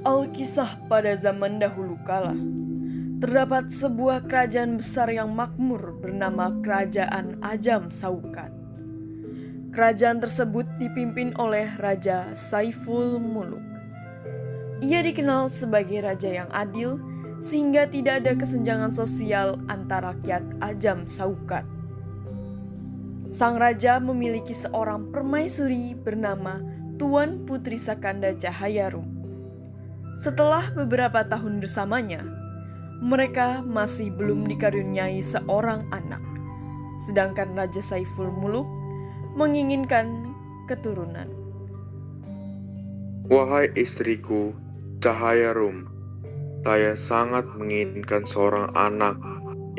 Alkisah pada zaman dahulu kala, terdapat sebuah kerajaan besar yang makmur bernama Kerajaan Ajam Saukat. Kerajaan tersebut dipimpin oleh Raja Saiful Muluk. Ia dikenal sebagai raja yang adil, sehingga tidak ada kesenjangan sosial antara rakyat Ajam Saukat. Sang raja memiliki seorang permaisuri bernama Tuan Putri Sakanda Cahayarum. Setelah beberapa tahun bersamanya, mereka masih belum dikaruniai seorang anak, sedangkan Raja Saiful Muluk menginginkan keturunan. Wahai istriku, Cahayarum, saya sangat menginginkan seorang anak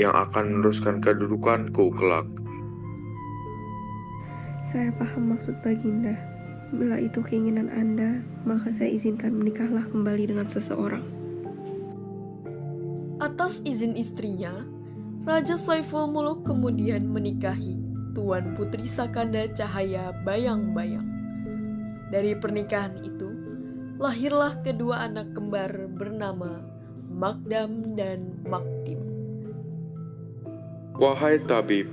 yang akan meneruskan kedudukanku kelak. Saya paham maksud Baginda. Bila itu keinginan Anda, maka saya izinkan menikahlah kembali dengan seseorang. Atas izin istrinya, Raja Saiful Muluk kemudian menikahi Tuan Putri Sakanda Cahaya Bayang-Bayang. Dari pernikahan itu, lahirlah kedua anak kembar bernama Makdam dan Makdim. Wahai tabib,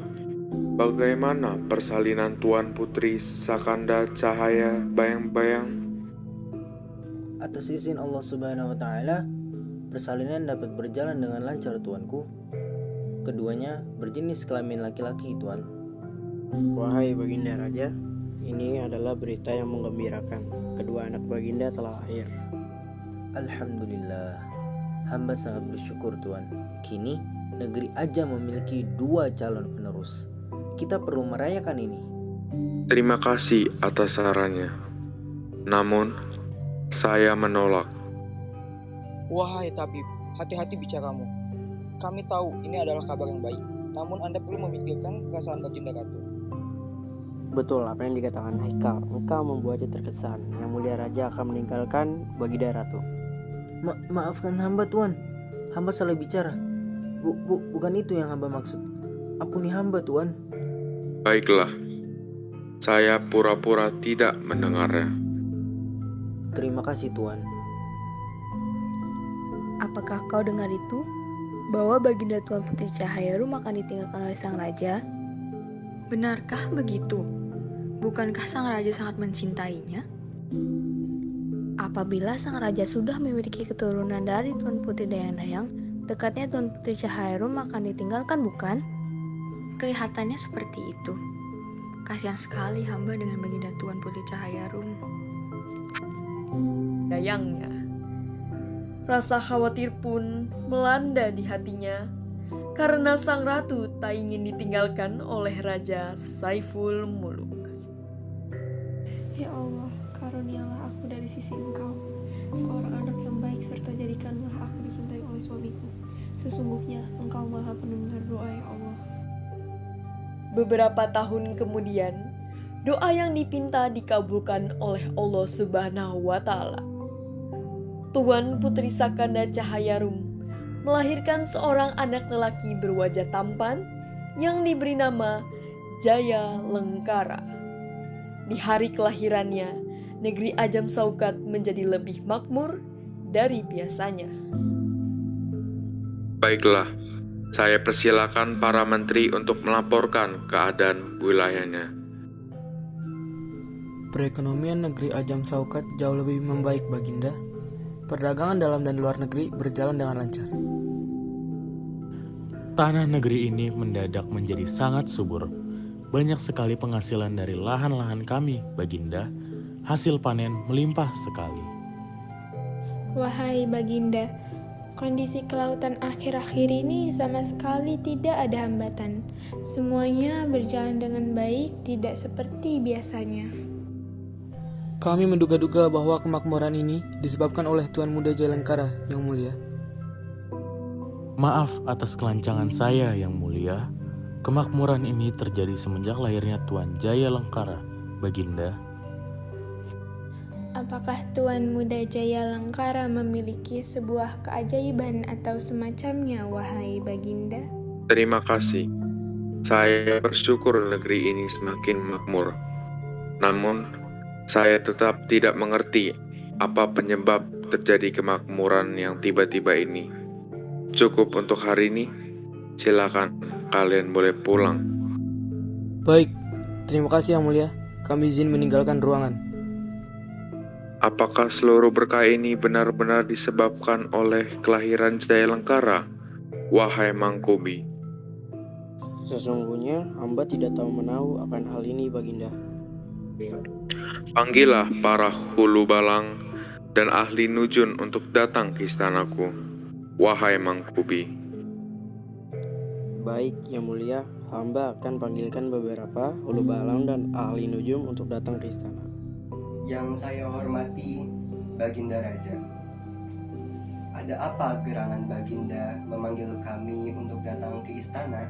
bagaimana persalinan Tuan Putri Sakanda Cahaya Bayang-Bayang? Atas izin Allah Subhanahu wa Ta'ala, persalinan dapat berjalan dengan lancar, tuanku. Keduanya berjenis kelamin laki-laki, tuan. Wahai Baginda Raja, ini adalah berita yang menggembirakan. Kedua anak Baginda telah lahir. Alhamdulillah, hamba sangat bersyukur, tuan. Kini, negeri Ajam memiliki 2 calon penerus. Kita perlu merayakan ini. Terima kasih atas sarannya. Namun, saya menolak. Wahai tabib, hati-hati bicaramu. Kami tahu ini adalah kabar yang baik, namun Anda perlu memikirkan perasaan Baginda Ratu. Betul apa yang dikatakan Haikal, engkau membuatnya terkesan. Yang mulia Raja akan meninggalkan Baginda Ratu. Maafkan hamba, tuan. Hamba salah bicara. Bukan itu yang hamba maksud. Ampuni hamba, tuan. Baiklah, saya pura-pura tidak mendengarnya. Terima kasih, tuan. Apakah kau dengar itu? Bahwa Baginda Tuan Putri Cahayarum akan ditinggalkan oleh sang raja? Benarkah begitu? Bukankah sang raja sangat mencintainya? Apabila sang raja sudah memiliki keturunan dari Tuan Putri Dayang-Dayang, dekatnya Tuan Putri Cahayarum akan ditinggalkan, bukan? Kelihatannya seperti itu. Kasihan sekali hamba dengan Baginda Tuan Putri Cahayarum. Dayangnya, rasa khawatir pun melanda di hatinya karena sang ratu tak ingin ditinggalkan oleh Raja Saiful Muluk. Ya Allah, karunialah aku dari sisi Engkau, seorang anak yang baik, serta jadikanlah aku dicintai oleh suamiku. Sesungguhnya Engkau Maha Pendengar doa, ya Allah. Beberapa tahun kemudian, doa yang dipinta dikabulkan oleh Allah Subhanahu wa Ta'ala. Tuan Putri Sakanda Cahayarum melahirkan seorang anak lelaki berwajah tampan yang diberi nama Jaya Lengkara. Di hari kelahirannya, negeri Ajam Saukat menjadi lebih makmur dari biasanya. Baiklah, saya persilakan para menteri untuk melaporkan keadaan wilayahnya. Perekonomian negeri Ajam Saukat jauh lebih membaik, Baginda. Perdagangan dalam dan luar negeri berjalan dengan lancar. Tanah negeri ini mendadak menjadi sangat subur. Banyak sekali penghasilan dari lahan-lahan kami, Baginda. Hasil panen melimpah sekali. Wahai Baginda, kondisi kelautan akhir-akhir ini sama sekali tidak ada hambatan. Semuanya berjalan dengan baik, tidak seperti biasanya. Kami menduga-duga bahwa kemakmuran ini disebabkan oleh Tuan Muda Jaya Lengkara yang mulia. Maaf atas kelancangan saya yang mulia. Kemakmuran ini terjadi semenjak lahirnya Tuan Jaya Lengkara, Baginda. Apakah Tuan Muda Jaya Lengkara memiliki sebuah keajaiban atau semacamnya, wahai Baginda? Terima kasih. Saya bersyukur negeri ini semakin makmur. Namun, saya tetap tidak mengerti apa penyebab terjadi kemakmuran yang tiba-tiba ini. Cukup untuk hari ini. Silakan, kalian boleh pulang. Baik, terima kasih Yang Mulia. Kami izin meninggalkan ruangan. Apakah seluruh berkah ini benar-benar disebabkan oleh kelahiran Jaya Lengkara, wahai Mangkubi? Sesungguhnya hamba tidak tahu menahu akan hal ini, Baginda. Panggillah para hulu balang dan ahli nujun untuk datang ke istanaku, wahai Mangkubi. Baik, Yang Mulia, hamba akan panggilkan beberapa hulu balang dan ahli nujum untuk datang ke istana. Yang saya hormati, Baginda Raja. Ada apa gerangan Baginda memanggil kami untuk datang ke istana?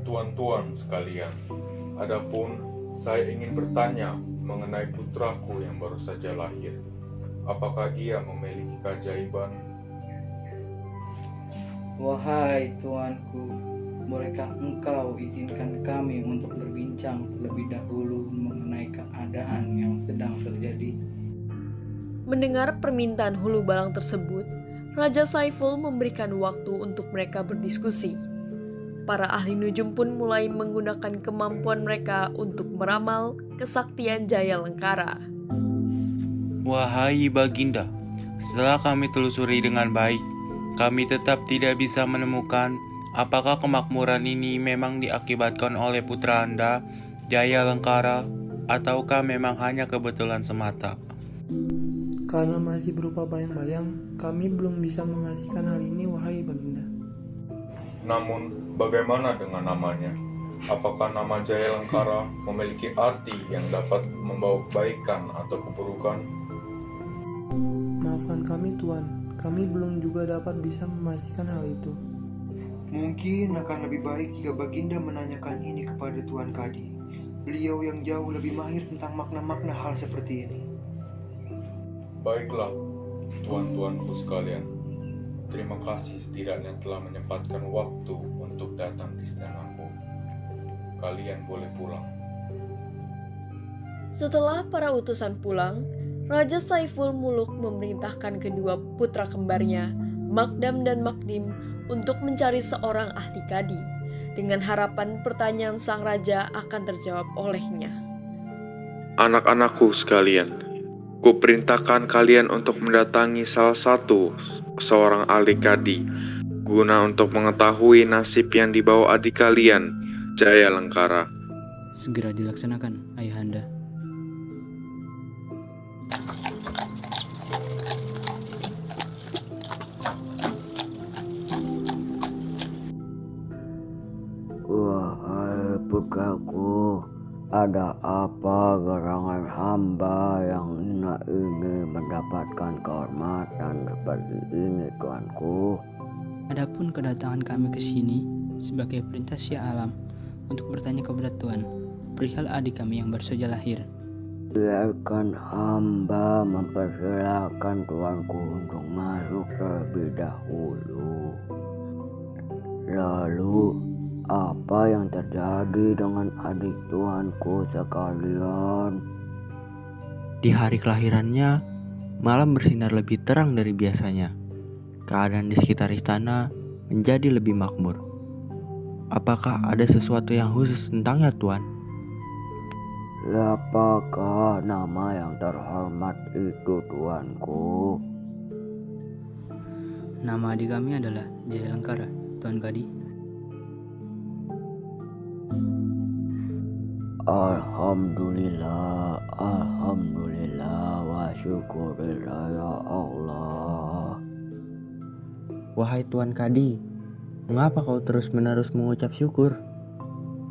Tuan-tuan sekalian, adapun saya ingin bertanya mengenai putraku yang baru saja lahir. Apakah ia memiliki keajaiban? Wahai tuanku, bolehkah engkau izinkan kami untuk berbincang terlebih dahulu mengenai keadaan yang sedang terjadi? Mendengar permintaan hulu balang tersebut, Raja Saiful memberikan waktu untuk mereka berdiskusi. Para ahli nujum pun mulai menggunakan kemampuan mereka untuk meramal kesaktian Jaya Lengkara. Wahai Baginda, setelah kami telusuri dengan baik, kami tetap tidak bisa menemukan apakah kemakmuran ini memang diakibatkan oleh putra Anda, Jaya Lengkara, ataukah memang hanya kebetulan semata. Karena masih berupa bayang-bayang, kami belum bisa memastikan hal ini, wahai Baginda. Namun, bagaimana dengan namanya? Apakah nama Jaya Lengkara memiliki arti yang dapat membawa kebaikan atau keburukan? Maafkan kami, Tuan. Kami belum juga dapat bisa memastikan hal itu. Mungkin akan lebih baik jika Baginda menanyakan ini kepada Tuan Kadi. Beliau yang jauh lebih mahir tentang makna-makna hal seperti ini. Baiklah, tuan-tuanku sekalian. Terima kasih setidaknya telah menyempatkan waktu untuk datang ke istanaku. Kalian boleh pulang. Setelah para utusan pulang, Raja Saiful Muluk memerintahkan kedua putra kembarnya, Makdam dan Makdim, untuk mencari seorang ahli kadi, dengan harapan pertanyaan sang raja akan terjawab olehnya. Anak-anakku sekalian, kuperintahkan kalian untuk mendatangi salah satu seorang ahli kadi, guna untuk mengetahui nasib yang dibawa adik kalian, Jaya Lengkara. Segera dilaksanakan, Ayahanda. Wahai putraku, ada apa gerangan hamba yang ingin mendapatkan kehormatan seperti ini, tuanku? Adapun kedatangan kami ke sini sebagai perintah Syah Alam untuk bertanya kepada Tuan perihal adik kami yang baru saja lahir. Biarkan hamba mempersilakan tuanku untuk masuk terlebih dahulu. Lalu, apa yang terjadi dengan adik tuanku sekalian? Di hari kelahirannya, malam bersinar lebih terang dari biasanya. Keadaan di sekitar istana menjadi lebih makmur. Apakah ada sesuatu yang khusus tentangnya, Tuan? Siapakah nama yang terhormat itu, tuanku? Nama adik kami adalah Jaya Lengkara, Tuan Kadi. Alhamdulillah, wa syukurillah ya Allah. Wahai Tuan Kadi, mengapa kau terus-menerus mengucap syukur?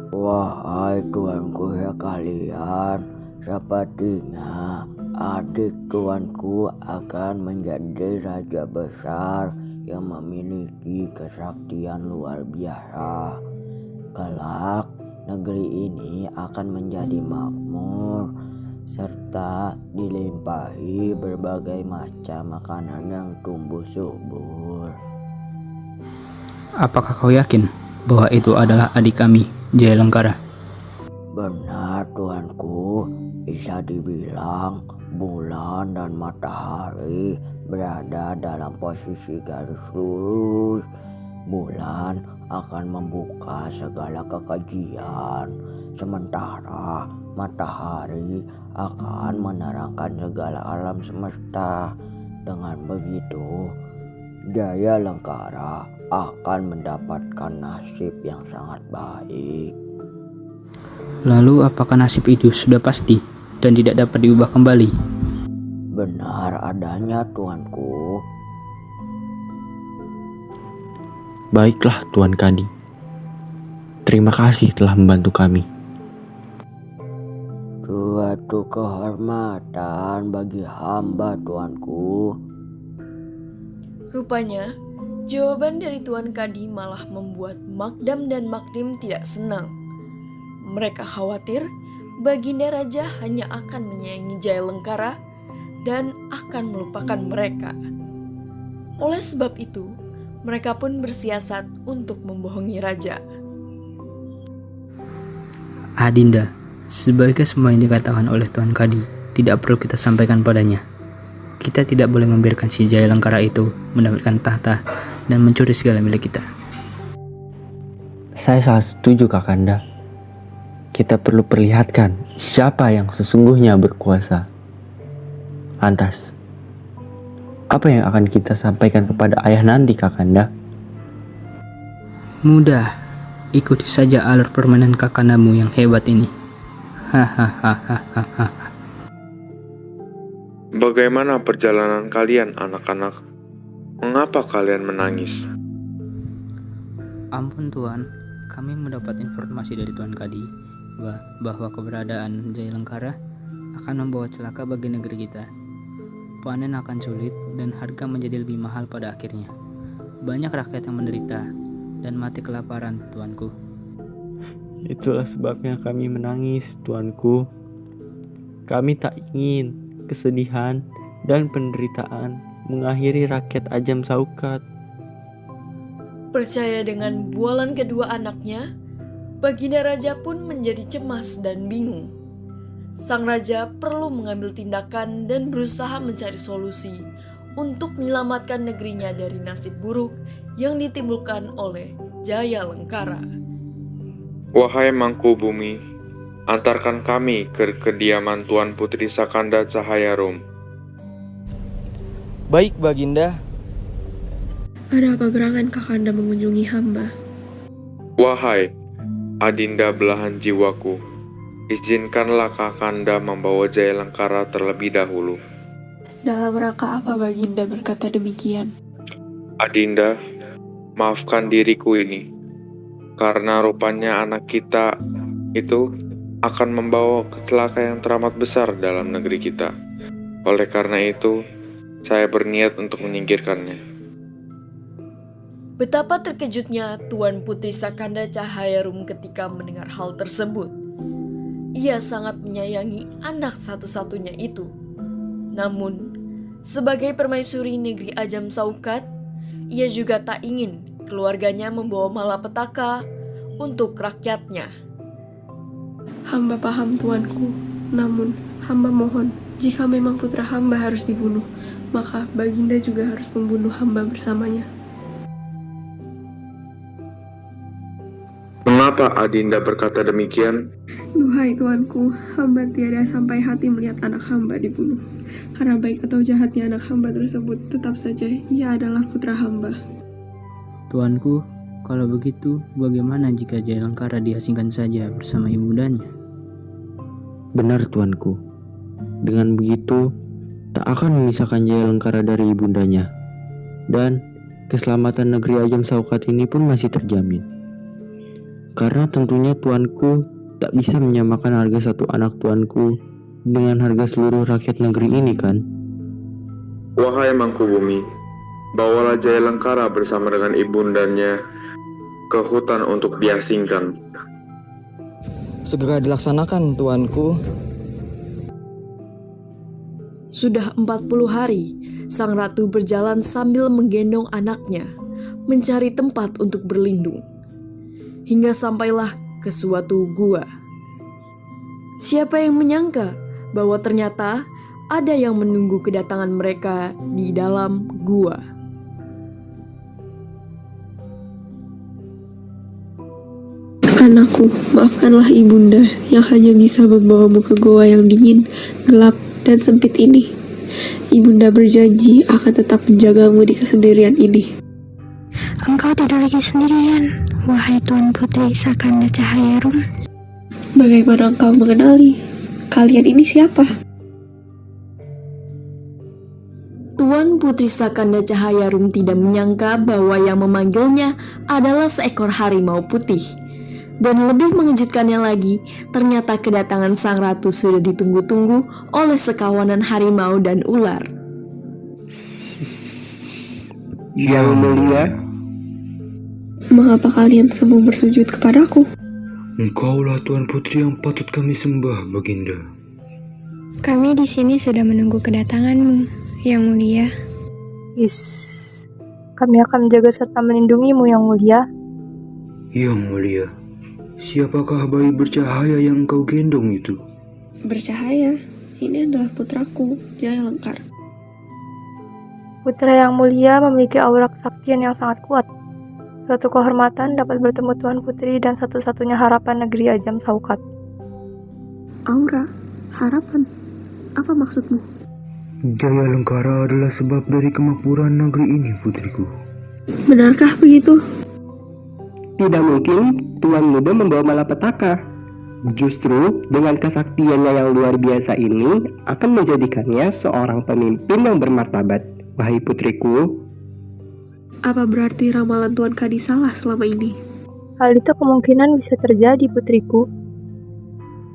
Wahai tuanku sekalian, sepertinya adik tuanku akan menjadi raja besar yang memiliki kesaktian luar biasa. Kelak, negeri ini akan menjadi makmur serta dilimpahi berbagai macam makanan yang tumbuh subur. Apakah kau yakin bahwa itu adalah adik kami, Jaya Lengkara? Benar, tuanku. Bisa dibilang bulan dan matahari berada dalam posisi garis lurus. Bulan akan membuka segala kekajian, sementara matahari akan menerangkan segala alam semesta. Dengan begitu, Jaya Lengkara akan mendapatkan nasib yang sangat baik. Lalu apakah nasib itu sudah pasti dan tidak dapat diubah kembali? Benar adanya, tuanku. Baiklah, Tuan Kadi. Terima kasih telah membantu kami. Suatu kehormatan bagi hamba, tuanku. Rupanya, jawaban dari Tuan Kadi malah membuat Makdam dan Makdim tidak senang. Mereka khawatir Baginda Raja hanya akan menyayangi Jaya Lengkara dan akan melupakan mereka. Oleh sebab itu, mereka pun bersiasat untuk membohongi Raja. Adinda, sebaiknya semua yang dikatakan oleh Tuan Kadi tidak perlu kita sampaikan padanya. Kita tidak boleh membiarkan si Jaya Lengkara itu mendapatkan tahta dan mencuri segala milik kita. Saya sangat setuju, Kakanda. Kita perlu perlihatkan siapa yang sesungguhnya berkuasa. Lantas, apa yang akan kita sampaikan kepada ayah nanti, Kakanda? Mudah, ikuti saja alur permainan kakandamu yang hebat ini. Hahaha. Bagaimana perjalanan kalian, anak-anak? Mengapa kalian menangis? Ampun Tuan, kami mendapat informasi dari Tuan Kadi bahwa keberadaan Jaya Lengkara akan membawa celaka bagi negeri kita. Panen akan sulit dan harga menjadi lebih mahal pada akhirnya. Banyak rakyat yang menderita dan mati kelaparan, Tuanku. Itulah sebabnya kami menangis, Tuanku. Kami tak ingin kesedihan dan penderitaan mengakhiri rakyat Ajam Saukat. Percaya dengan bualan kedua anaknya, Baginda Raja pun menjadi cemas dan bingung. Sang Raja perlu mengambil tindakan dan berusaha mencari solusi untuk menyelamatkan negerinya dari nasib buruk yang ditimbulkan oleh Jaya Lengkara. Wahai Mangku Bumi, antarkan kami ke kediaman Tuan Putri Sakanda Cahayarum. Baik, Baginda. Ada apa gerangan Kakanda mengunjungi hamba? Wahai Adinda belahan jiwaku, izinkanlah Kakanda membawa Jaya Lengkara terlebih dahulu. Dalam rangka apa Baginda berkata demikian? Adinda, maafkan diriku ini, karena rupanya anak kita itu akan membawa celaka yang teramat besar dalam negeri kita. Oleh karena itu, saya berniat untuk menyingkirkannya. Betapa terkejutnya Tuan Putri Sakanda Cahayarum ketika mendengar hal tersebut. Ia sangat menyayangi anak satu-satunya itu. Namun, sebagai permaisuri negeri Ajam Saukat, ia juga tak ingin keluarganya membawa malapetaka untuk rakyatnya. Hamba paham tuanku, namun hamba mohon, jika memang putra hamba harus dibunuh, maka Baginda juga harus membunuh hamba bersamanya. Mengapa Adinda berkata demikian? Duhai tuanku, hamba tiada sampai hati melihat anak hamba dibunuh. Karena baik atau jahatnya anak hamba tersebut, tetap saja ia adalah putra hamba. Tuanku, kalau begitu bagaimana jika Jaya Lengkara diasingkan saja bersama ibundanya? Benar, Tuanku. Dengan begitu, tak akan memisahkan Jaya Lengkara dari ibundanya. Dan keselamatan negeri Ajam Saukat ini pun masih terjamin. Karena tentunya Tuanku tak bisa menyamakan harga satu anak Tuanku dengan harga seluruh rakyat negeri ini, kan? Wahai Mangku Bumi, bawalah Jaya Lengkara bersama dengan ibundanya ke hutan untuk diasingkan. Segera dilaksanakan, tuanku. Sudah 40 hari, sang ratu berjalan sambil menggendong anaknya, mencari tempat untuk berlindung. Hingga sampailah ke suatu gua. Siapa yang menyangka bahwa ternyata ada yang menunggu kedatangan mereka di dalam gua. Anakku, maafkanlah ibunda yang hanya bisa membawamu ke goa yang dingin, gelap, dan sempit ini. Ibunda berjanji akan tetap menjagamu di kesendirian ini. Engkau tidak lagi sendirian, wahai Tuan Putri Sakanda Cahayarum. Bagaimana engkau mengenali? Kalian ini siapa? Tuan Putri Sakanda Cahayarum tidak menyangka bahwa yang memanggilnya adalah seekor harimau putih. Dan lebih mengejutkannya lagi, ternyata kedatangan sang ratu sudah ditunggu-tunggu oleh sekawanan harimau dan ular. Yang mulia, mengapa kalian semua bersujud kepadaku? engkaulah Tuan Putri yang patut kami sembah, Baginda. Kami di sini sudah menunggu kedatanganmu, Yang Mulia. Kami akan menjaga serta melindungimu, Yang Mulia. Yang Mulia, siapakah bayi bercahaya yang engkau gendong itu? Bercahaya, ini adalah putraku, Jaya Lengkar. Putra Yang Mulia memiliki aura kesaktian yang sangat kuat. Suatu kehormatan dapat bertemu Tuan Putri dan satu-satunya harapan negeri Ajam Saukat. Aura? Harapan? Apa maksudmu? Jaya Lengkara adalah sebab dari kemakmuran negeri ini, putriku. Benarkah begitu? Tidak mungkin Tuan Muda membawa malapetaka. Justru dengan kesaktiannya yang luar biasa ini akan menjadikannya seorang pemimpin yang bermartabat, wahai putriku. Apa berarti ramalan Tuan Kadi salah selama ini? Hal itu kemungkinan bisa terjadi, putriku.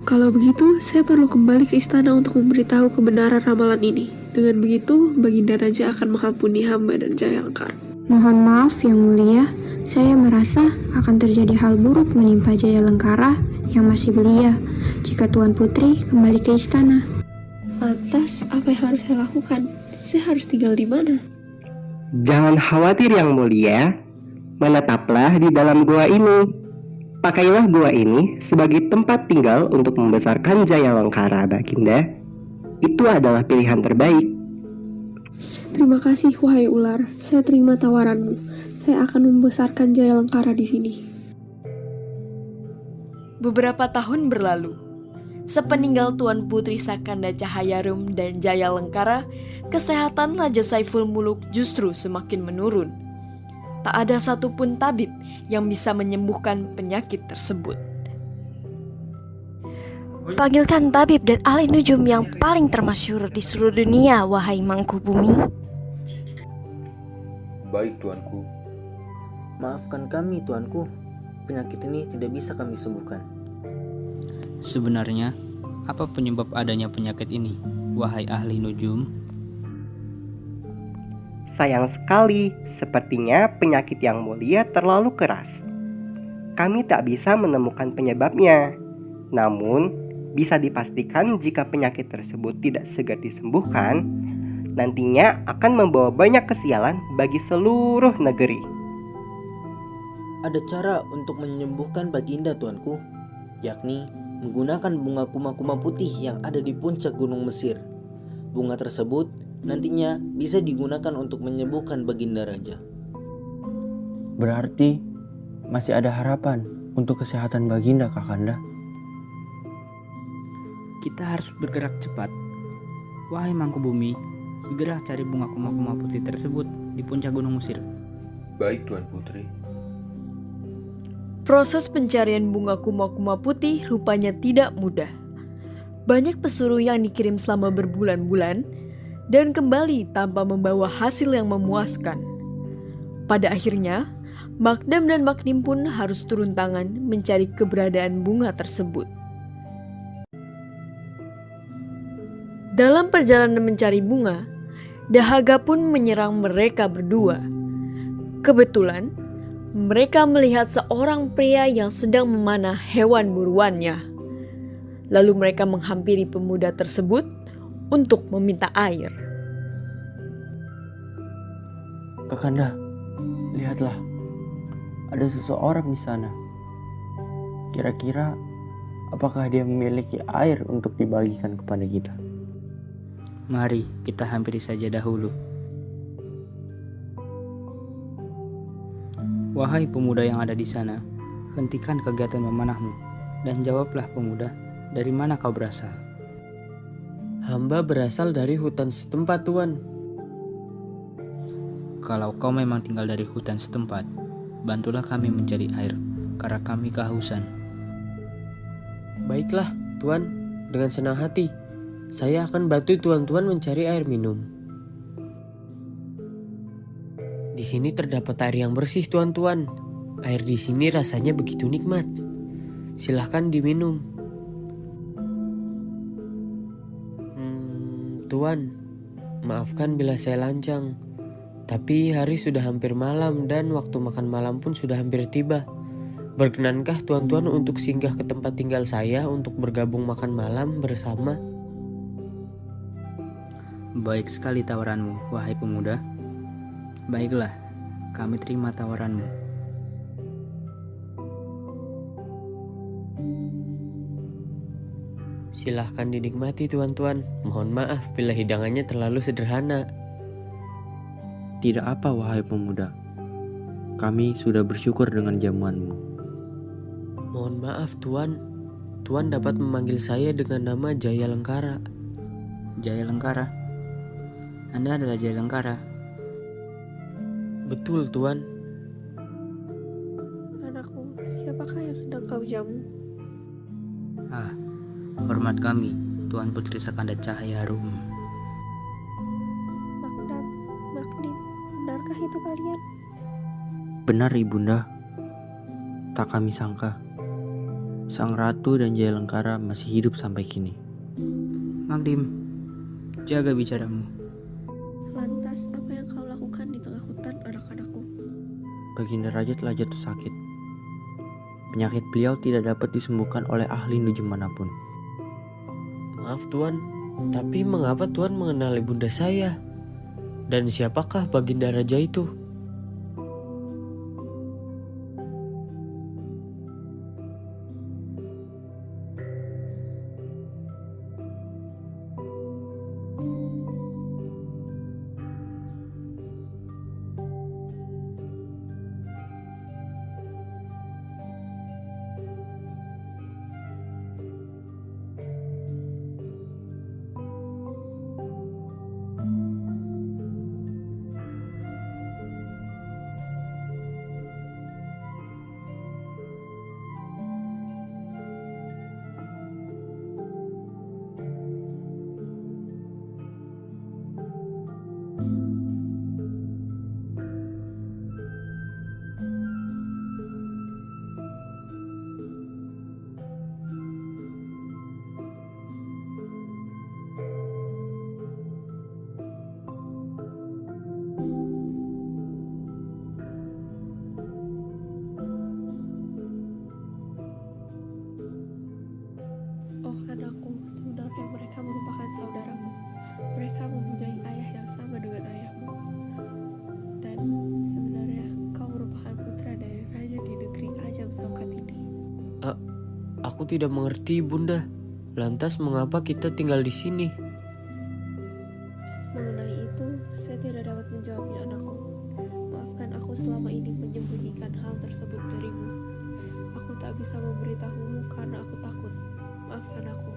Kalau begitu, saya perlu kembali ke istana untuk memberitahu kebenaran ramalan ini. Dengan begitu, Baginda Raja akan mengampuni hamba dan Jaya Lengkar. Mohon maaf, Yang Mulia. Saya merasa akan terjadi hal buruk menimpa Jaya Lengkara yang masih belia jika Tuan Putri kembali ke istana. Lantas, apa yang harus saya lakukan? Saya harus tinggal di mana? Jangan khawatir Yang Mulia, menetaplah di dalam gua ini. Pakailah gua ini sebagai tempat tinggal untuk membesarkan Jaya Lengkara, Baginda. Itu adalah pilihan terbaik. Terima kasih, wahai ular. Saya terima tawaranmu. Saya akan membesarkan Jaya Lengkara di sini. Beberapa tahun berlalu. Sepeninggal Tuan Putri Sakanda Cahayarum dan Jaya Lengkara, kesehatan Raja Saiful Muluk justru semakin menurun. Tak ada satupun tabib yang bisa menyembuhkan penyakit tersebut. Panggilkan tabib dan ahli nujum yang paling termasyhur di seluruh dunia, wahai Mangku Bumi. Baik, Tuanku. Maafkan kami, Tuanku. Penyakit ini tidak bisa kami sembuhkan. Sebenarnya, apa penyebab adanya penyakit ini, wahai ahli nujum? Sayang sekali, sepertinya penyakit Yang Mulia terlalu keras. Kami tak bisa menemukan penyebabnya. Namun, bisa dipastikan jika penyakit tersebut tidak segera disembuhkan, nantinya akan membawa banyak kesialan bagi seluruh negeri. Ada cara untuk menyembuhkan Baginda, Tuanku, yakni menggunakan bunga kuma-kuma putih yang ada di puncak Gunung Mesir. Bunga tersebut nantinya bisa digunakan untuk menyembuhkan Baginda Raja. Berarti masih ada harapan untuk kesehatan Baginda, Kakanda. Kita harus bergerak cepat. Wahai Mangku Bumi, segera cari bunga kuma-kuma putih tersebut di puncak Gunung Mesir. Baik, Tuan Putri. Proses pencarian bunga kuma-kuma putih rupanya tidak mudah. Banyak pesuruh yang dikirim selama berbulan-bulan dan kembali tanpa membawa hasil yang memuaskan. Pada akhirnya, Makdam dan Makdim pun harus turun tangan mencari keberadaan bunga tersebut. Dalam perjalanan mencari bunga, dahaga pun menyerang mereka berdua. Kebetulan, mereka melihat seorang pria yang sedang memanah hewan buruannya. Lalu mereka menghampiri pemuda tersebut untuk meminta air. Kakanda, lihatlah, ada seseorang di sana. Kira-kira apakah dia memiliki air untuk dibagikan kepada kita? Mari kita hampiri saja dahulu. Wahai pemuda yang ada di sana, hentikan kegiatan memanahmu, dan jawablah pemuda, dari mana kau berasal? Hamba berasal dari hutan setempat, Tuan. Kalau kau memang tinggal dari hutan setempat, bantulah kami mencari air, karena kami kehausan. Baiklah, Tuan, dengan senang hati. Saya akan bantu tuan-tuan mencari air minum. Di sini terdapat air yang bersih, tuan-tuan. Air di sini rasanya begitu nikmat. Silahkan diminum. Tuan, maafkan bila saya lancang. Tapi hari sudah hampir malam dan waktu makan malam pun sudah hampir tiba. Berkenankah tuan-tuan untuk singgah ke tempat tinggal saya untuk bergabung makan malam bersama? Baik sekali tawaranmu, wahai pemuda. Baiklah, kami terima tawaranmu. Silahkan dinikmati tuan-tuan. Mohon maaf bila hidangannya terlalu sederhana. Tidak apa, wahai pemuda. Kami sudah bersyukur dengan jamuanmu. Mohon maaf tuan. Tuan dapat memanggil saya dengan nama Jaya Lengkara. Jaya Lengkara? Anda adalah Jaya Lengkara? Betul, Tuan. Anakku, siapakah yang sedang kau jamu? Hormat kami, Tuan Putri Sakanda Cahayarum. Magdim, benarkah itu kalian? Benar, Ibunda. Tak kami sangka, Sang Ratu dan Jaya Lengkara masih hidup sampai kini. Magdim, jaga bicaramu. Lantas, apa yang kau lakukan di tengah hutan, anak-anakku? Baginda Raja telah jatuh sakit. Penyakit beliau tidak dapat disembuhkan oleh ahli nujem manapun. Maaf Tuan, tapi mengapa Tuan mengenal ibunda saya? Dan siapakah Baginda Raja itu? Oh anakku, sebenarnya mereka merupakan saudaramu. Mereka mempunyai ayah yang sama dengan ayahmu. Dan sebenarnya kau merupakan putra dari raja di negeri Ajam Saukat ini. Aku tidak mengerti, Bunda. Lantas mengapa kita tinggal di sini? Mengenai itu, saya tidak dapat menjawabnya anakku. Maafkan aku selama ini menyembunyikan hal tersebut darimu. Aku tak bisa memberitahumu karena aku takut. Maafkan aku.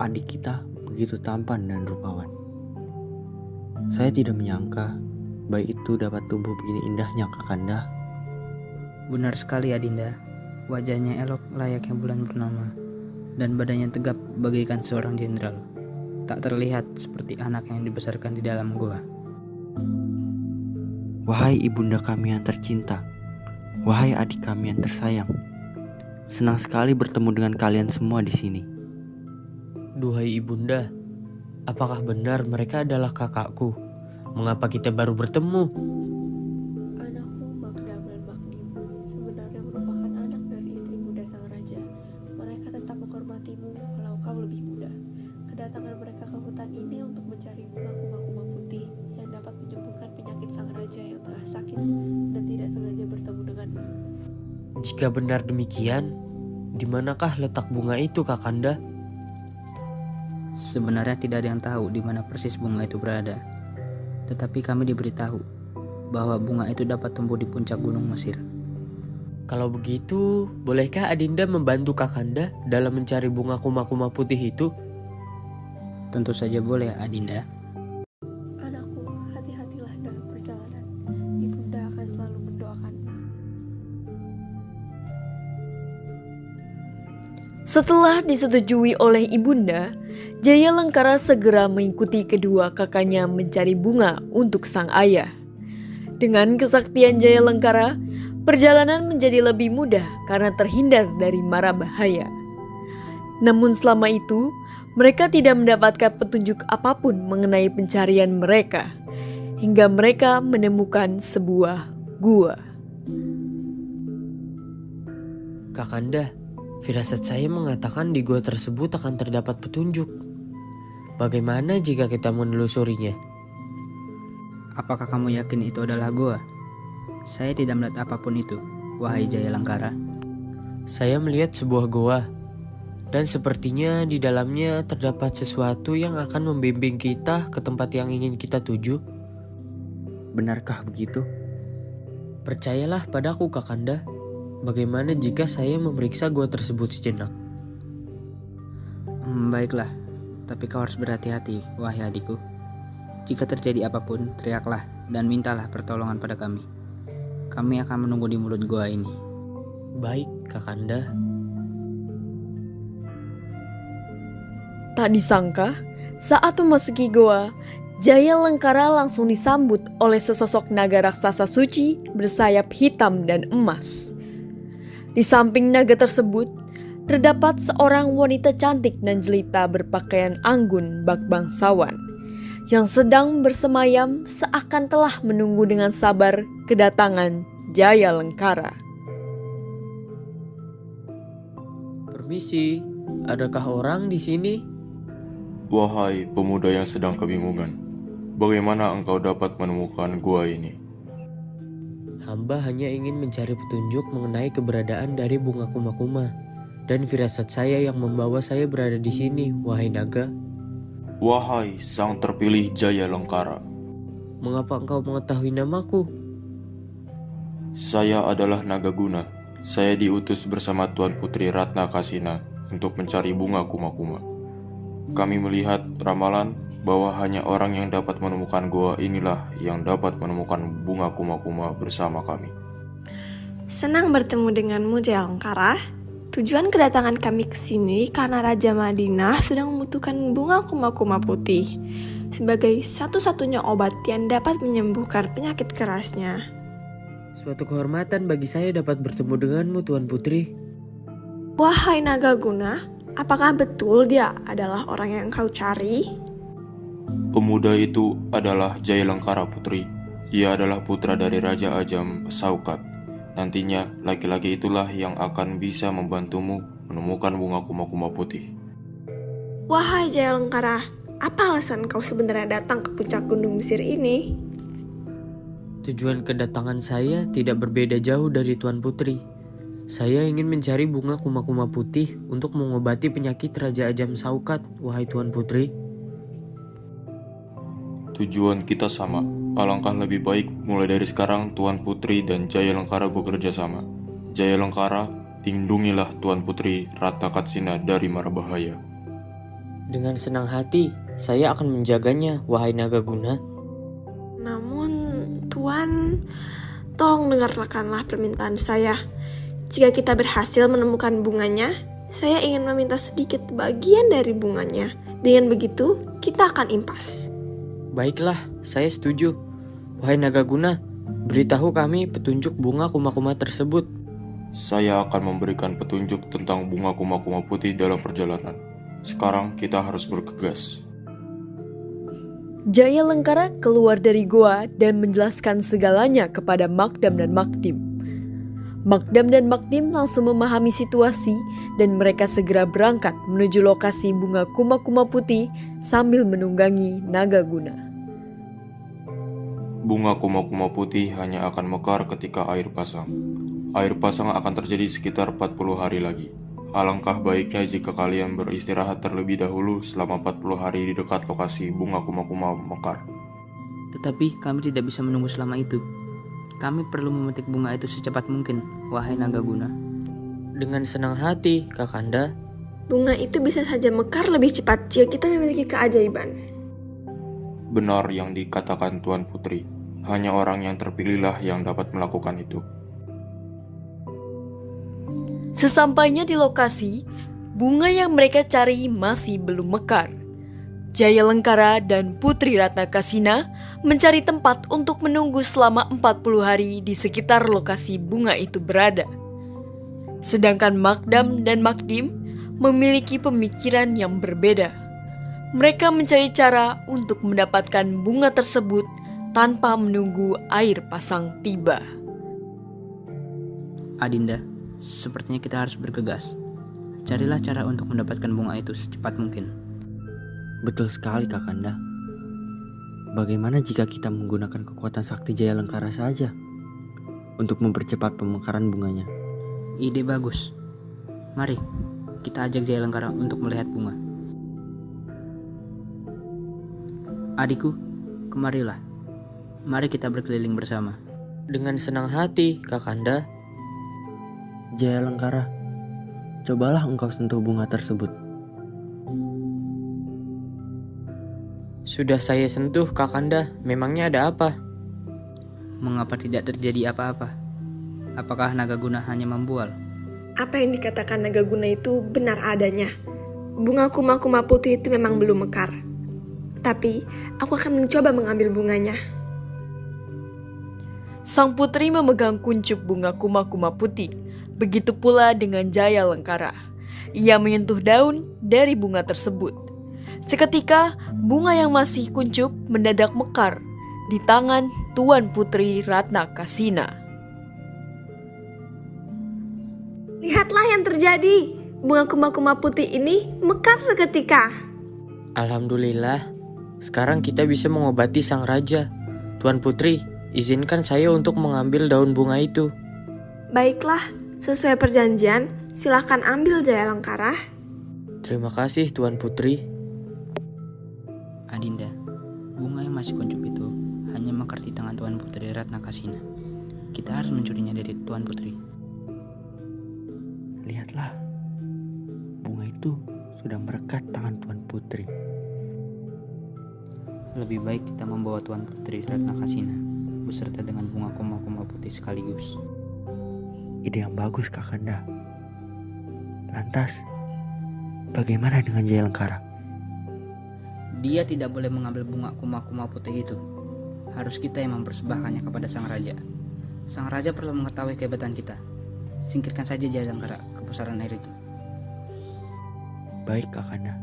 Adik kita begitu tampan dan rupawan. Saya tidak menyangka bayi itu dapat tumbuh begini indahnya, Kakanda. Benar sekali Adinda. Wajahnya elok layaknya bulan purnama, dan badannya tegap bagaikan seorang jenderal. Tak terlihat seperti anak yang dibesarkan di dalam gua. Wahai ibunda kami yang tercinta, wahai adik kami yang tersayang, senang sekali bertemu dengan kalian semua di sini. Duhai ibunda, apakah benar mereka adalah kakakku? Mengapa kita baru bertemu? Anakku Magdam dan Magdim sebenarnya merupakan anak dari istri muda sang raja. Mereka tetap menghormatimu walau kau lebih muda. Kedatangan mereka ke hutan ini untuk mencari bunga kuma-kuma putih yang dapat menyembuhkan penyakit sang raja yang tengah sakit dan tidak sengaja bertemu denganmu. Jika benar demikian, di manakah letak bunga itu, Kakanda? Sebenarnya tidak ada yang tahu di mana persis bunga itu berada. Tetapi kami diberitahu bahwa bunga itu dapat tumbuh di puncak Gunung Mesir. Kalau begitu, bolehkah Adinda membantu Kakanda dalam mencari bunga kuma-kuma putih itu? Tentu saja boleh, Adinda. Anakku, hati-hatilah dalam perjalanan. Ibunda akan selalu mendoakanmu. Setelah disetujui oleh ibunda, Jaya Lengkara segera mengikuti kedua kakaknya mencari bunga untuk sang ayah. Dengan kesaktian Jaya Lengkara, perjalanan menjadi lebih mudah karena terhindar dari mara bahaya. Namun selama itu, mereka tidak mendapatkan petunjuk apapun mengenai pencarian mereka, hingga mereka menemukan sebuah gua. Kakanda, firasat saya mengatakan di gua tersebut akan terdapat petunjuk. Bagaimana jika kita menelusurinya? Apakah kamu yakin itu adalah gua? Saya tidak melihat apapun itu, wahai Jaya Lengkara. Saya melihat sebuah goa, dan sepertinya di dalamnya terdapat sesuatu yang akan membimbing kita ke tempat yang ingin kita tuju. Benarkah begitu? Percayalah padaku, Kakanda. Bagaimana jika saya memeriksa goa tersebut sejenak? Baiklah, tapi kau harus berhati-hati, wahai adikku. Jika terjadi apapun, teriaklah dan mintalah pertolongan pada kami. Kami akan menunggu di mulut gua ini. Baik, Kakanda. Tak disangka, saat memasuki goa, Jaya Lengkara langsung disambut oleh sesosok naga raksasa suci bersayap hitam dan emas. Di samping naga tersebut, terdapat seorang wanita cantik dan jelita berpakaian anggun bak bangsawan, yang sedang bersemayam seakan telah menunggu dengan sabar kedatangan Jaya Lengkara. Permisi, adakah orang di sini? Wahai pemuda yang sedang kebingungan, bagaimana engkau dapat menemukan gua ini? Hamba hanya ingin mencari petunjuk mengenai keberadaan dari bunga kuma-kuma, dan firasat saya yang membawa saya berada di sini, wahai naga. Wahai sang terpilih Jaya Lengkara, mengapa engkau mengetahui namaku? Saya adalah Naga Guna. Saya diutus bersama Tuan Putri Ratna Kasina untuk mencari bunga kuma-kuma. Kami melihat ramalan bahwa hanya orang yang dapat menemukan goa inilah yang dapat menemukan bunga kuma-kuma bersama kami. Senang bertemu denganmu, Jaya Lengkara. Tujuan kedatangan kami ke sini karena Raja Madinah sedang membutuhkan bunga kuma-kuma putih sebagai satu-satunya obat yang dapat menyembuhkan penyakit kerasnya. Suatu kehormatan bagi saya dapat bertemu denganmu, Tuan Putri. Wahai Naga Guna, apakah betul dia adalah orang yang kau cari? Pemuda itu adalah Jaya Lengkara Putri. Ia adalah putra dari Raja Ajam Saukat. Nantinya, laki-laki itulah yang akan bisa membantumu menemukan bunga kuma-kuma putih. Wahai Jaya Lengkara, apa alasan kau sebenarnya datang ke puncak Gunung Mesir ini? Tujuan kedatangan saya tidak berbeda jauh dari Tuan Putri. Saya ingin mencari bunga kuma-kuma putih untuk mengobati penyakit Raja Ajam Saukat, wahai Tuan Putri. Tujuan kita sama. Alangkah lebih baik mulai dari sekarang Tuan Putri dan Jaya Lengkara bekerja sama. Jaya Lengkara, lindungilah Tuan Putri Ratna Kasina dari mara bahaya. Dengan senang hati, saya akan menjaganya, wahai Naga Guna. Namun, Tuan, tolong dengarkanlah permintaan saya. Jika kita berhasil menemukan bunganya, saya ingin meminta sedikit bagian dari bunganya. Dengan begitu, kita akan impas. Baiklah, saya setuju. Wahai Naga Guna, beritahu kami petunjuk bunga kuma-kuma tersebut. Saya akan memberikan petunjuk tentang bunga kuma-kuma putih dalam perjalanan. Sekarang kita harus bergegas. Jaya Lengkara keluar dari goa dan menjelaskan segalanya kepada Makdam dan Makdim. Makdam dan Makdim langsung memahami situasi dan mereka segera berangkat menuju lokasi bunga kuma-kuma putih sambil menunggangi Naga Guna. Bunga kuma-kuma putih hanya akan mekar ketika air pasang. Air pasang akan terjadi sekitar 40 hari lagi. Alangkah baiknya jika kalian beristirahat terlebih dahulu selama 40 hari di dekat lokasi bunga kuma-kuma mekar. Tetapi kami tidak bisa menunggu selama itu. Kami perlu memetik bunga itu secepat mungkin, wahai Nagaguna. Dengan senang hati, Kakanda. Bunga itu bisa saja mekar lebih cepat jika kita memiliki keajaiban. Benar yang dikatakan Tuan Putri. Hanya orang yang terpilihlah yang dapat melakukan itu. Sesampainya di lokasi, bunga yang mereka cari masih belum mekar. Jaya Lengkara dan Putri Ratna Kasina mencari tempat untuk menunggu selama 40 hari di sekitar lokasi bunga itu berada. Sedangkan Makdam dan Makdim memiliki pemikiran yang berbeda. Mereka mencari cara untuk mendapatkan bunga tersebut tanpa menunggu air pasang tiba. Adinda, sepertinya kita harus bergegas. Carilah cara untuk mendapatkan bunga itu secepat mungkin. Betul sekali Kakanda. Bagaimana jika kita menggunakan kekuatan sakti Jaya Lengkara saja untuk mempercepat pemekaran bunganya? Ide bagus. Mari, kita ajak Jaya Lengkara untuk melihat bunga. Adikku, kemarilah. Mari kita berkeliling bersama. Dengan senang hati, Kakanda. Jaya Lengkara, cobalah engkau sentuh bunga tersebut. Sudah saya sentuh, Kakanda. Memangnya ada apa? Mengapa tidak terjadi apa-apa? Apakah Nagaguna hanya membual? Apa yang dikatakan Nagaguna itu benar adanya. Bunga kuma-kuma putih itu memang belum mekar. Tapi, aku akan mencoba mengambil bunganya. Sang putri memegang kuncup bunga kuma-kuma putih. Begitu pula dengan Jaya Lengkara. Ia menyentuh daun dari bunga tersebut. Seketika, bunga yang masih kuncup mendadak mekar di tangan Tuan Putri Ratna Kasina. Lihatlah yang terjadi. Bunga kuma-kuma putih ini mekar seketika. Alhamdulillah, sekarang kita bisa mengobati sang raja. Tuan Putri, izinkan saya untuk mengambil daun bunga itu. Baiklah, sesuai perjanjian, silakan ambil Jaya Lengkara. Terima kasih Tuan Putri. Adinda, bunga yang masih kuncup itu hanya mekar di tangan Tuan Putri Ratna Kasina. Kita harus mencurinya dari Tuan Putri. Lihatlah, bunga itu sudah merekat tangan Tuan Putri. Lebih baik kita membawa Tuan Putri Ratna Kasina beserta dengan bunga kuma-kuma putih sekaligus. Ide yang bagus, Kakanda. Lantas, bagaimana dengan Jaya Lengkara? Dia tidak boleh mengambil bunga kuma-kuma putih itu. Harus kita yang mempersembahkannya kepada sang raja. Sang raja perlu mengetahui kehebatan kita. Singkirkan saja Jaya Lengkara ke pusaran air itu. Baik, Kakanda.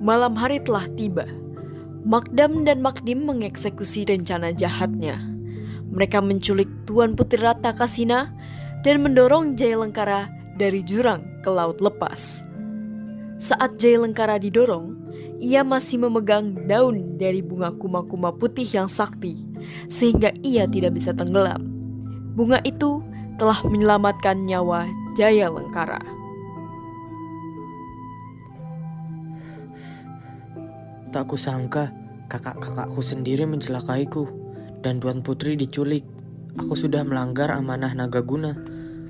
Malam hari telah tiba. Makdam dan Makdim mengeksekusi rencana jahatnya. Mereka menculik Tuan Putri Ratna Kasina dan mendorong Jaya Lengkara dari jurang ke laut lepas. Saat Jaya Lengkara didorong, ia masih memegang daun dari bunga kuma-kuma putih yang sakti, sehingga ia tidak bisa tenggelam. Bunga itu telah menyelamatkan nyawa Jaya Lengkara. Tak kusangka kakak-kakakku sendiri mencelakaiku dan Tuan Putri diculik. Aku sudah melanggar amanah Nagaguna.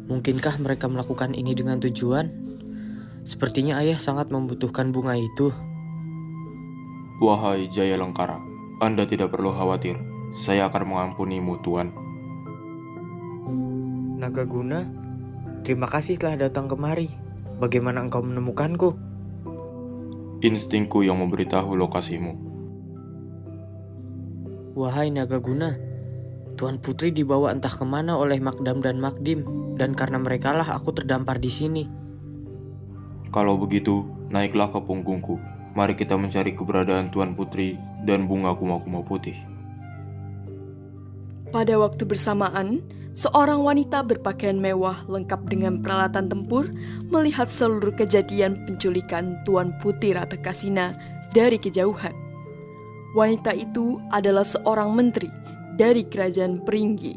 Mungkinkah mereka melakukan ini dengan tujuan? Sepertinya ayah sangat membutuhkan bunga itu. Wahai Jaya Lengkara, Anda tidak perlu khawatir. Saya akan mengampunimu, Tuan. Nagaguna, terima kasih telah datang kemari. Bagaimana engkau menemukanku? Instingku yang memberitahu lokasimu. Wahai Nagaguna, Tuan Putri dibawa entah kemana oleh Makdam dan Makdim, dan karena merekalah aku terdampar di sini. Kalau begitu, naiklah ke punggungku. Mari kita mencari keberadaan Tuan Putri dan bunga kuma-kuma putih. Pada waktu bersamaan, seorang wanita berpakaian mewah lengkap dengan peralatan tempur melihat seluruh kejadian penculikan Tuan Putri Ratna Kasina dari kejauhan. Wanita itu adalah seorang menteri dari kerajaan Peringgi.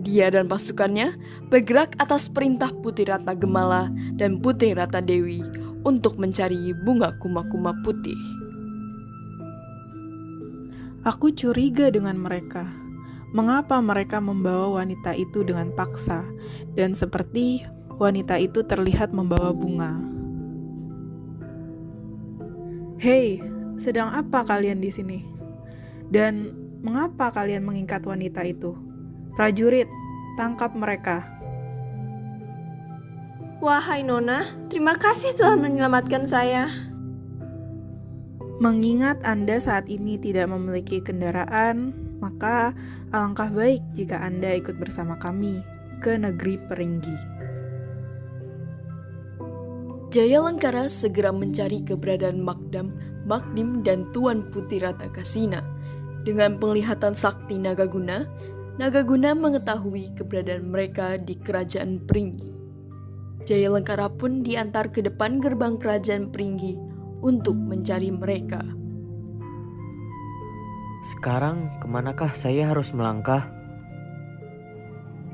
Dia dan pasukannya bergerak atas perintah Putri Rata Gemala dan Putri Rata Dewi untuk mencari bunga kuma-kuma putih. Aku curiga dengan mereka. Mengapa mereka membawa wanita itu dengan paksa, dan seperti wanita itu terlihat membawa bunga. Hei, sedang apa kalian di sini? Dan mengapa kalian mengikat wanita itu? Prajurit, tangkap mereka. Wahai Nona, terima kasih telah menyelamatkan saya. Mengingat Anda saat ini tidak memiliki kendaraan, maka alangkah baik jika Anda ikut bersama kami ke negeri Peringgi. Jayalengkara segera mencari keberadaan Makdam, Makdim, dan Tuan Putri Rata Kasina. Dengan penglihatan sakti Nagaguna, Nagaguna mengetahui keberadaan mereka di kerajaan Peringgi. Jayalengkara pun diantar ke depan gerbang kerajaan Peringgi untuk mencari mereka. Sekarang kemanakah saya harus melangkah?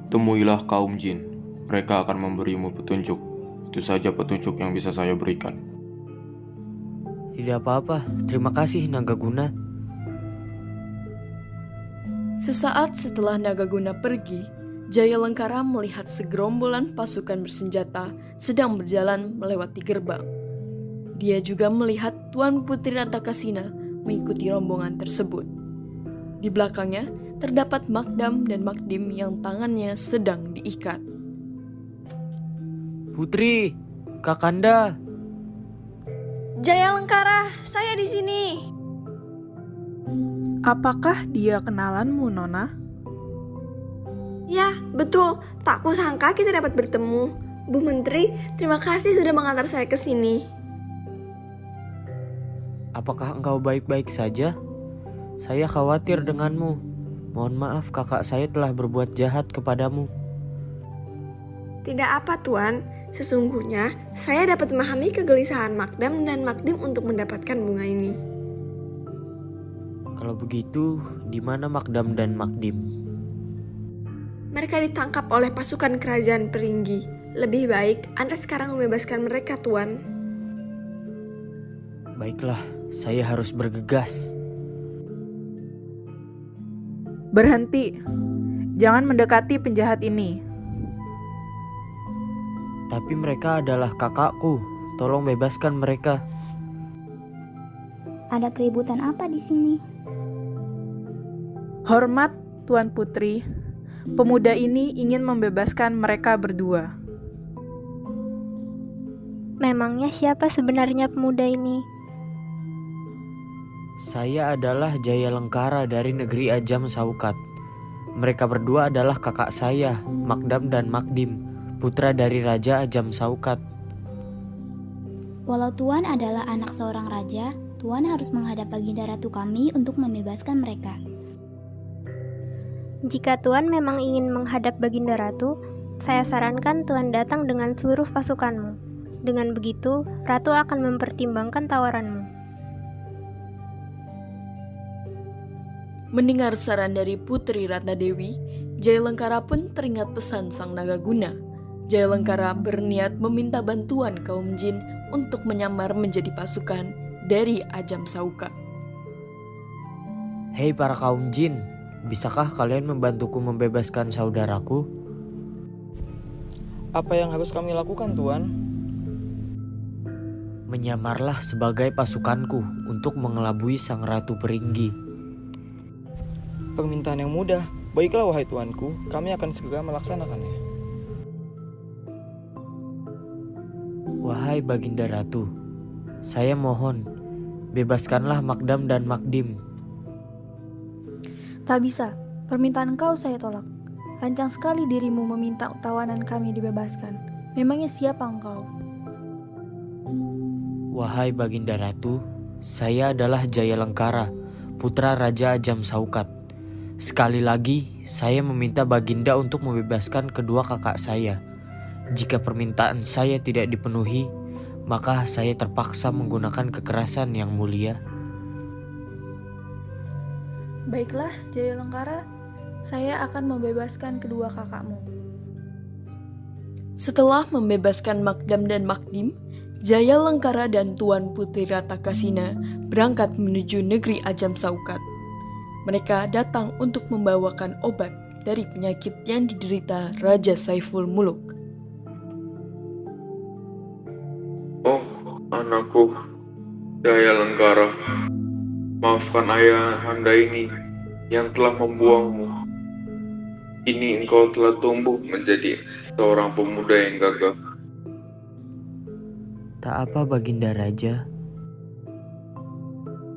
Temuilah kaum jin. Mereka akan memberimu petunjuk. Itu saja petunjuk yang bisa saya berikan. Tidak apa-apa, terima kasih Nagaguna. Sesaat setelah Nagaguna pergi, Jayalengkara melihat segerombolan pasukan bersenjata sedang berjalan melewati gerbang. Dia juga melihat Tuan Putri Rata Kasina mengikuti rombongan tersebut. Di belakangnya terdapat Makdam dan Makdim yang tangannya sedang diikat. Putri, Kakanda. Jayalengkara, saya di sini. Apakah dia kenalanmu, Nona? Ya, betul. Tak kusangka kita dapat bertemu. Bu Menteri, terima kasih sudah mengantar saya ke sini. Apakah engkau baik-baik saja? Saya khawatir denganmu. Mohon maaf kakak saya telah berbuat jahat kepadamu. Tidak apa, Tuan. Sesungguhnya, saya dapat memahami kegelisahan Makdam dan Makdim untuk mendapatkan bunga ini. Kalau begitu, di mana Makdam dan Makdim? Mereka ditangkap oleh pasukan kerajaan Peringgi. Lebih baik Anda sekarang membebaskan mereka, Tuan. Baiklah, saya harus bergegas. Berhenti. Jangan mendekati penjahat ini. Tapi mereka adalah kakakku. Tolong bebaskan mereka. Ada keributan apa di sini? Hormat, Tuan Putri. Pemuda ini ingin membebaskan mereka berdua. Memangnya siapa sebenarnya pemuda ini? Saya adalah Jayalengkara dari negeri Ajam Saukat. Mereka berdua adalah kakak saya, Makdam dan Makdim, putra dari Raja Ajam Saukat. Walau Tuan adalah anak seorang raja, Tuan harus menghadap Baginda Ratu kami untuk membebaskan mereka. Jika Tuan memang ingin menghadap Baginda Ratu, saya sarankan Tuan datang dengan seluruh pasukanmu. Dengan begitu, Ratu akan mempertimbangkan tawaranmu. Mendengar saran dari Putri Ratna Dewi, Jayalengkara pun teringat pesan Sang Nagaguna. Jayalengkara berniat meminta bantuan kaum jin untuk menyamar menjadi pasukan dari Ajam Saukat. Hei para kaum jin, bisakah kalian membantuku membebaskan saudaraku? Apa yang harus kami lakukan, Tuan? Menyamarlah sebagai pasukanku untuk mengelabui Sang Ratu Peringgi. Permintaan yang mudah. Baiklah wahai tuanku, kami akan segera melaksanakannya. Wahai Baginda Ratu, saya mohon, bebaskanlah Makdam dan Makdim. Tak bisa, permintaan kau saya tolak. Lancang sekali dirimu meminta tawanan kami dibebaskan. Memangnya siapa engkau? Wahai Baginda Ratu, saya adalah Jayalengkara, putra Raja Ajam Saukat. Sekali lagi, saya meminta Baginda untuk membebaskan kedua kakak saya. Jika permintaan saya tidak dipenuhi, maka saya terpaksa menggunakan kekerasan yang mulia. Baiklah, Jayalengkara. Saya akan membebaskan kedua kakakmu. Setelah membebaskan Makdam dan Makdim, Jaya Lengkara dan Tuan Putri Ratakasina berangkat menuju negeri Ajam Saukat. Mereka datang untuk membawakan obat dari penyakit yang diderita Raja Saiful Muluk. Oh, anakku, Jaya Lengkara, maafkan ayah Anda ini yang telah membuangmu. Kini engkau telah tumbuh menjadi seorang pemuda yang gagah. Tak apa Baginda Raja.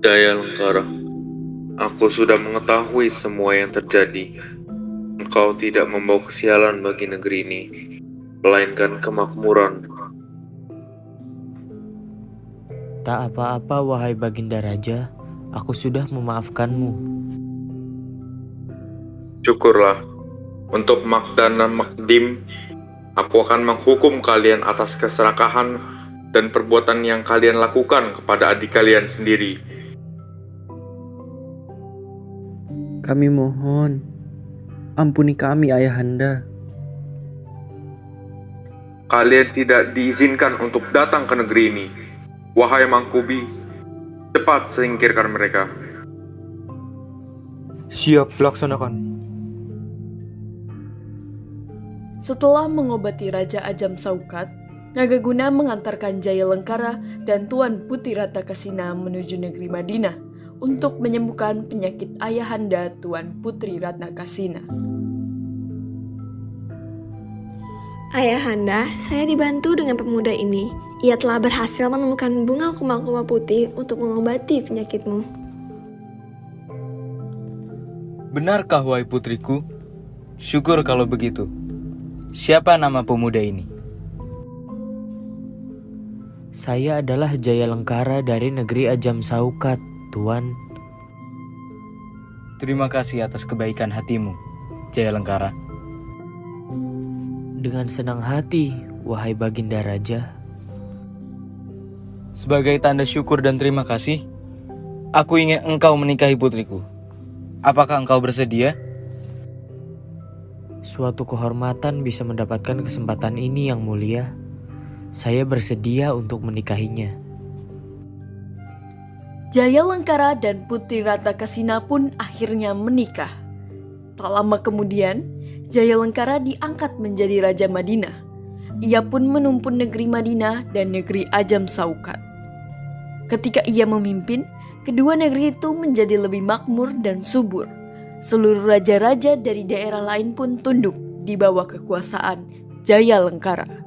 Jaya Lengkara, aku sudah mengetahui semua yang terjadi. Engkau tidak membawa kesialan bagi negeri ini, melainkan kemakmuran. Tak apa-apa wahai Baginda Raja, aku sudah memaafkanmu. Syukurlah. Untuk Makdan dan Makdim, aku akan menghukum kalian atas keserakahan dan perbuatan yang kalian lakukan kepada adik kalian sendiri. Kami mohon, ampuni kami ayahanda. Kalian tidak diizinkan untuk datang ke negeri ini. Wahai Mangkubi, cepat singkirkan mereka. Siap, laksanakan. Setelah mengobati Raja Ajam Saukat, Nagaguna mengantarkan Jaya Lengkara dan Tuan Putri Ratakasina menuju negeri Madinah untuk menyembuhkan penyakit ayahanda Tuan Putri Ratakasina. Ayahanda, saya dibantu dengan pemuda ini. Ia telah berhasil menemukan bunga kuma-kuma putih untuk mengobati penyakitmu. Benarkah wahai putriku? Syukur kalau begitu. Siapa nama pemuda ini? Saya adalah Jaya Lengkara dari negeri Ajam Saukat, Tuan. Terima kasih atas kebaikan hatimu, Jaya Lengkara. Dengan senang hati, wahai Baginda Raja. Sebagai tanda syukur dan terima kasih, aku ingin engkau menikahi putriku. Apakah engkau bersedia? Suatu kehormatan bisa mendapatkan kesempatan ini yang mulia. Saya bersedia untuk menikahinya. Jaya Lengkara dan Putri Ratakasina pun akhirnya menikah. Tak lama kemudian, Jaya Lengkara diangkat menjadi Raja Madinah. Ia pun menumpun negeri Madinah dan negeri Ajam Saukat. Ketika ia memimpin, kedua negeri itu menjadi lebih makmur dan subur. Seluruh raja-raja dari daerah lain pun tunduk di bawah kekuasaan Jaya Lengkara.